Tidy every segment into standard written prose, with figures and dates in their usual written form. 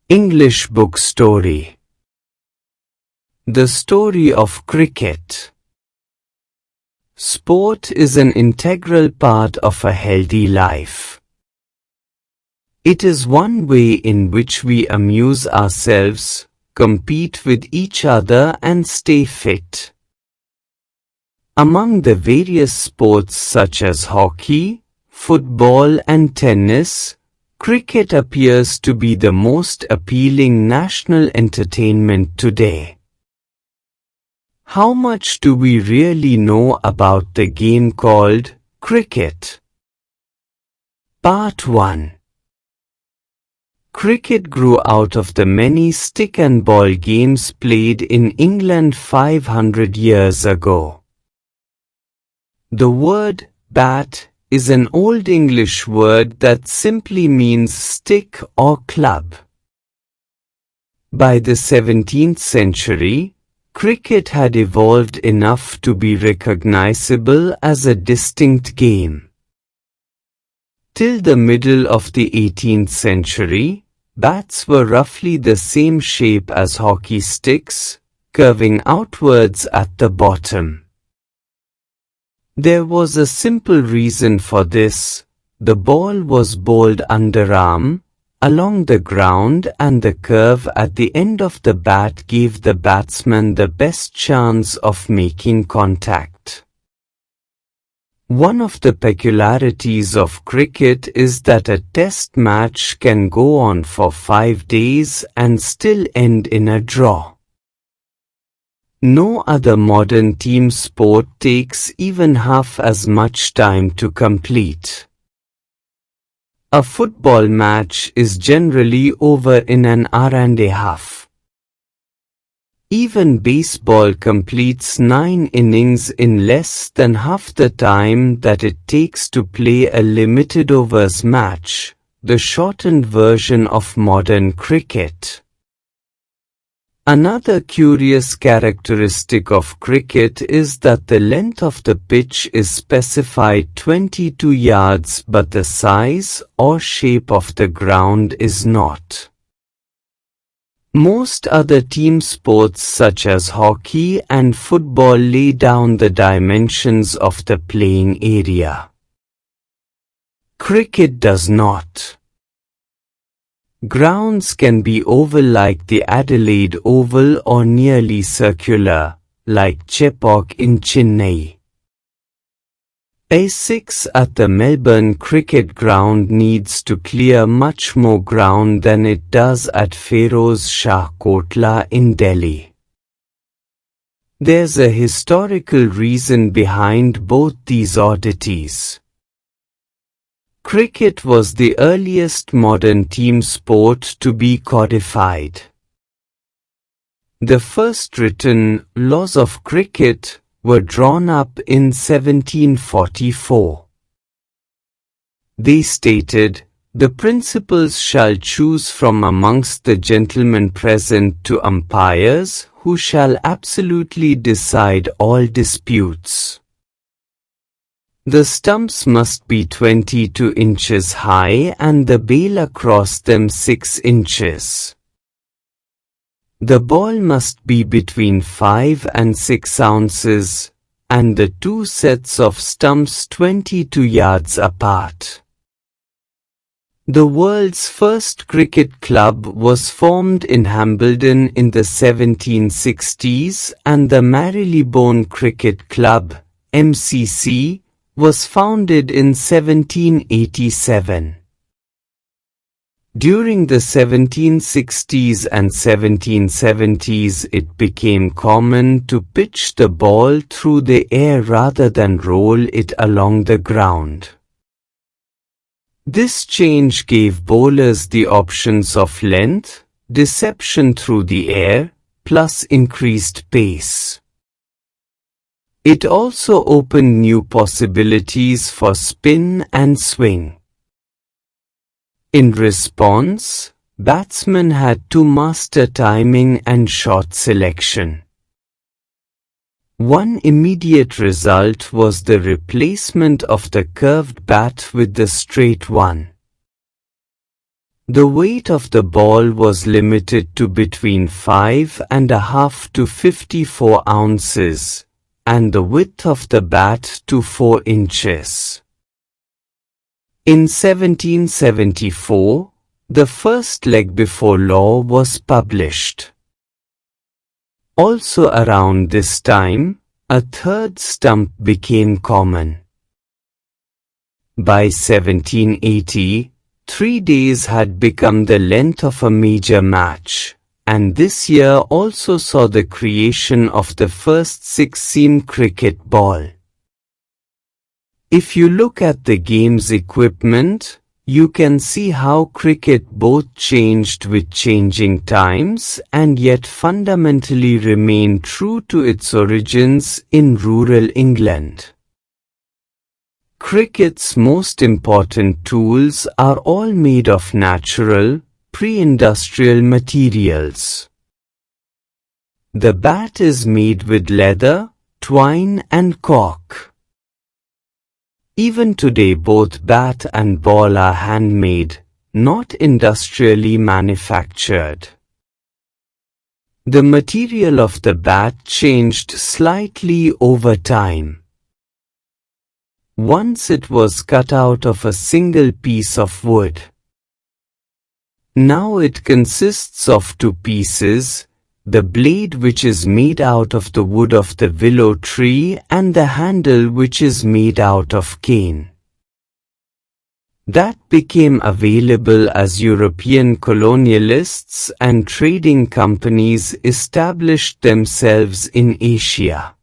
English book story. The story of cricket. Sport is an integral part of a healthy life. It is one way in which we amuse ourselves, compete with each other and stay fit. Among the various sports such as hockey, football and tennis, cricket appears to be the most appealing national entertainment today. How much do we really know about the game called cricket? Part 1. Cricket grew out of the many stick and ball games played in England 500 years ago. The word bat is an Old English word that simply means stick or club. By the 17th century, cricket had evolved enough to be recognizable as a distinct game. Till the middle of the 18th century, bats were roughly the same shape as hockey sticks, curving outwards at the bottom. There was a simple reason for this. The ball was bowled underarm, along the ground, and the curve at the end of the bat gave the batsman the best chance of making contact. One of the peculiarities of cricket is that a test match can go on for 5 days and still end in a draw. No other modern team sport takes even half as much time to complete. A football match is generally over in an hour and a half. Even baseball completes 9 innings in less than half the time that it takes to play a limited overs match, the shortened version of modern cricket. Another curious characteristic of cricket is that the length of the pitch is specified 22 yards, but the size or shape of the ground is not. Most other team sports such as hockey and football lay down the dimensions of the playing area. Cricket does not. Grounds can be oval like the Adelaide Oval or nearly circular, like Chepauk in Chennai. A 6 at the Melbourne Cricket Ground needs to clear much more ground than it does at Feroz Shah Kotla in Delhi. There's a historical reason behind both these oddities. Cricket was the earliest modern team sport to be codified. The first written laws of cricket were drawn up in 1744. They stated, "The principals shall choose from amongst the gentlemen present to umpires, who shall absolutely decide all disputes. The stumps must be 22 inches high and the bail across them 6 inches. The ball must be between 5 and 6 ounces, and the 2 sets of stumps 22 yards apart." The world's first cricket club was formed in Hambledon in the 1760s, and the Marylebone Cricket Club, MCC, was founded in 1787. During the 1760s and 1770s it became common to pitch the ball through the air rather than roll it along the ground. This change gave bowlers the options of length, deception through the air, plus increased pace. It also opened new possibilities for spin and swing. In response, batsmen had to master timing and shot selection. One immediate result was the replacement of the curved bat with the straight one. The weight of the ball was limited to between 5.5 to 54 ounces, and the width of the bat to 4 inches. In 1774, the first leg before law was published. Also around this time, a third stump became common. By 1780, 3 days had become the length of a major match, and this year also saw the creation of the first 6-seam cricket ball. If you look at the game's equipment, you can see how cricket both changed with changing times and yet fundamentally remained true to its origins in rural England. Cricket's most important tools are all made of natural, pre-industrial materials. The bat is made with leather, twine and cork. Even today both bat and ball are handmade, not industrially manufactured. The material of the bat changed slightly over time. Once it was cut out of a single piece of wood. Now it consists of 2 pieces, the blade which is made out of the wood of the willow tree and the handle which is made out of cane. That became available as European colonialists and trading companies established themselves in Asia.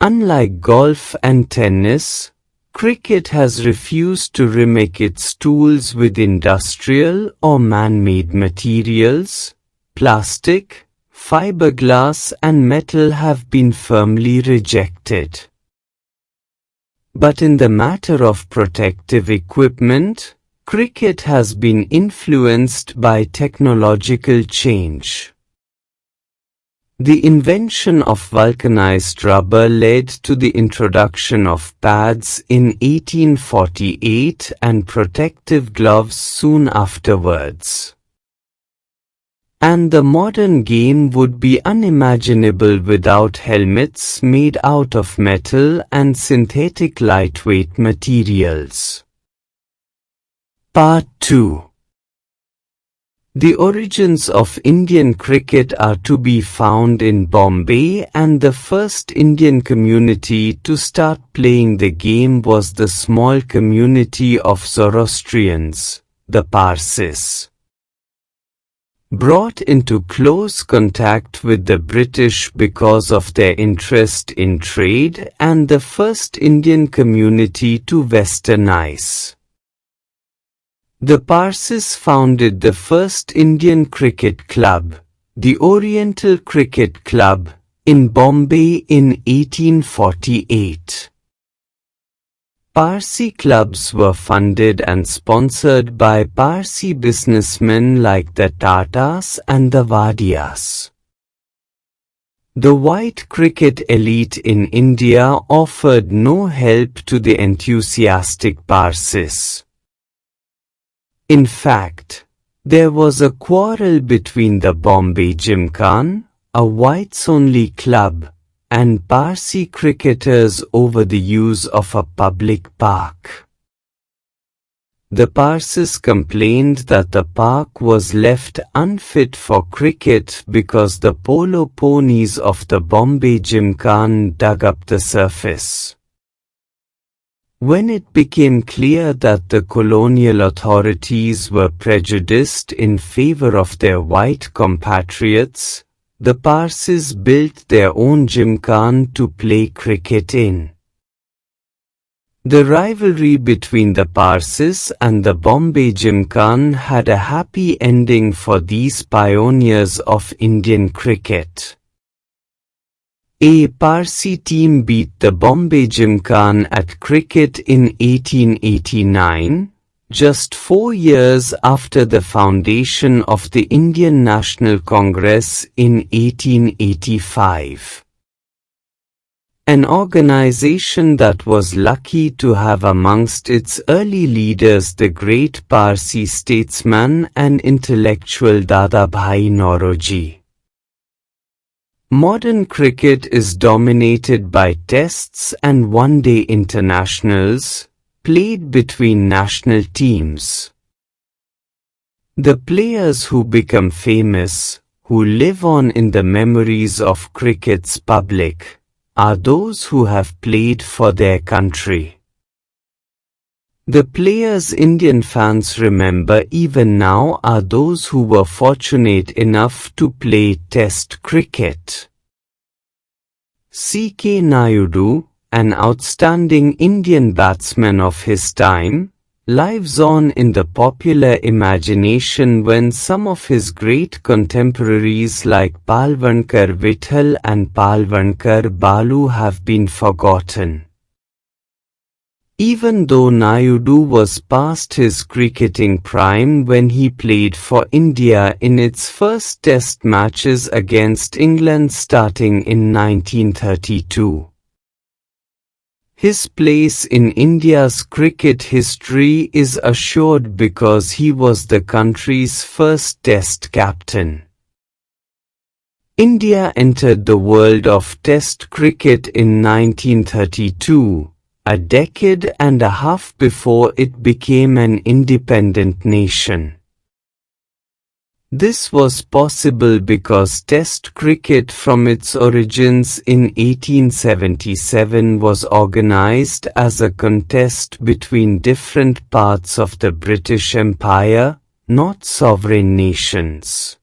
Unlike golf and tennis, cricket has refused to remake its tools with industrial or man-made materials. Plastic, fiberglass and metal have been firmly rejected. But in the matter of protective equipment, cricket has been influenced by technological change. The invention of vulcanized rubber led to the introduction of pads in 1848 and protective gloves soon afterwards. And the modern game would be unimaginable without helmets made out of metal and synthetic lightweight materials. Part 2. The origins of Indian cricket are to be found in Bombay, and the first Indian community to start playing the game was the small community of Zoroastrians, the Parsis. Brought into close contact with the British because of their interest in trade, and the first Indian community to westernize. The Parsis founded the first Indian cricket club, the Oriental Cricket Club, in Bombay in 1848. Parsi clubs were funded and sponsored by Parsi businessmen like the Tatas and the Wadias. The white cricket elite in India offered no help to the enthusiastic Parsis. In fact, there was a quarrel between the Bombay Gymkhana, a whites-only club, and Parsi cricketers over the use of a public park. The Parsis complained that the park was left unfit for cricket because the polo ponies of the Bombay Gymkhana dug up the surface. When it became clear that the colonial authorities were prejudiced in favor of their white compatriots, the Parsis built their own Gymkhana to play cricket in. The rivalry between the Parsis and the Bombay Gymkhana had a happy ending for these pioneers of Indian cricket. A Parsi team beat the Bombay Gymkhana at cricket in 1889, just 4 years after the foundation of the Indian National Congress in 1885. An organization that was lucky to have amongst its early leaders the great Parsi statesman and intellectual Dadabhai Nauroji. Modern cricket is dominated by tests and one-day internationals, played between national teams. The players who become famous, who live on in the memories of cricket's public, are those who have played for their country. The players Indian fans remember even now are those who were fortunate enough to play Test cricket. C.K. Naidu, an outstanding Indian batsman of his time, lives on in the popular imagination when some of his great contemporaries like Palvankar Vitthal and Palvankar Balu have been forgotten. Even though Naidu was past his cricketing prime when he played for India in its first Test matches against England starting in 1932. His place in India's cricket history is assured because he was the country's first Test captain. India entered the world of Test cricket in 1932, a decade and a half before it became an independent nation. This was possible because Test cricket from its origins in 1877 was organized as a contest between different parts of the British Empire, not sovereign nations.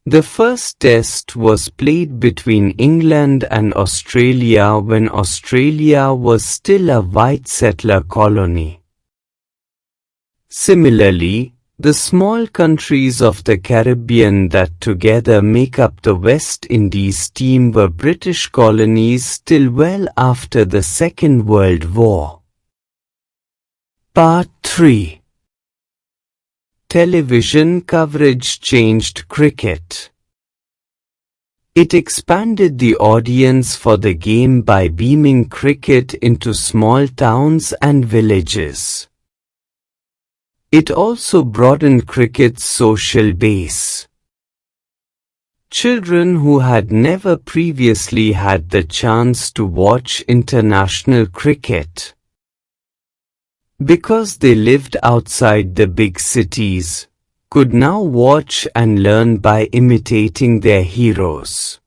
The first Test was played between England and Australia when Australia was still a white settler colony. Similarly, the small countries of the Caribbean that together make up the West Indies team were British colonies till well after the Second World War. Part 3. Television coverage changed cricket. It expanded the audience for the game by beaming cricket into small towns and villages. It also broadened cricket's social base. Children who had never previously had the chance to watch international cricket, because they lived outside the big cities, could now watch and learn by imitating their heroes.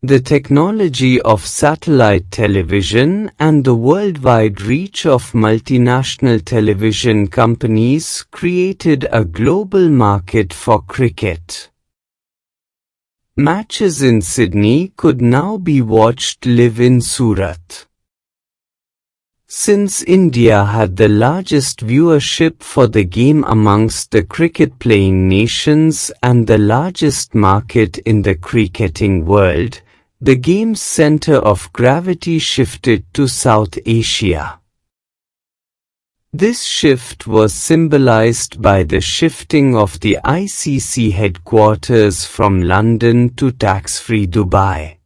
The technology of satellite television and the worldwide reach of multinational television companies created a global market for cricket. Matches in Sydney could now be watched live in Surat. Since India had the largest viewership for the game amongst the cricket-playing nations and the largest market in the cricketing world, the game's center of gravity shifted to South Asia. This shift was symbolized by the shifting of the ICC headquarters from London to tax-free Dubai.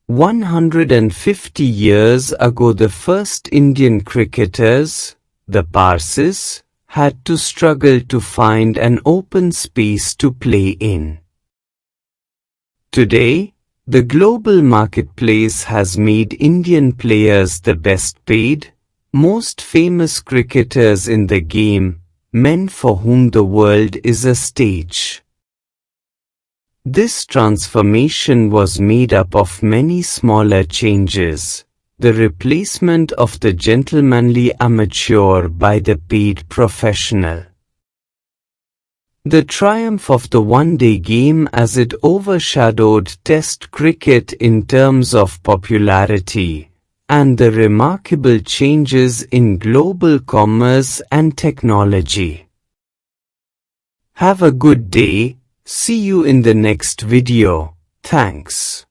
150 years ago, the first Indian cricketers, the Parsis, had to struggle to find an open space to play in. Today, the global marketplace has made Indian players the best paid, most famous cricketers in the game, men for whom the world is a stage. This transformation was made up of many smaller changes, the replacement of the gentlemanly amateur by the paid professional. The triumph of the one-day game as it overshadowed Test cricket in terms of popularity, and the remarkable changes in global commerce and technology. Have a good day, see you in the next video, thanks.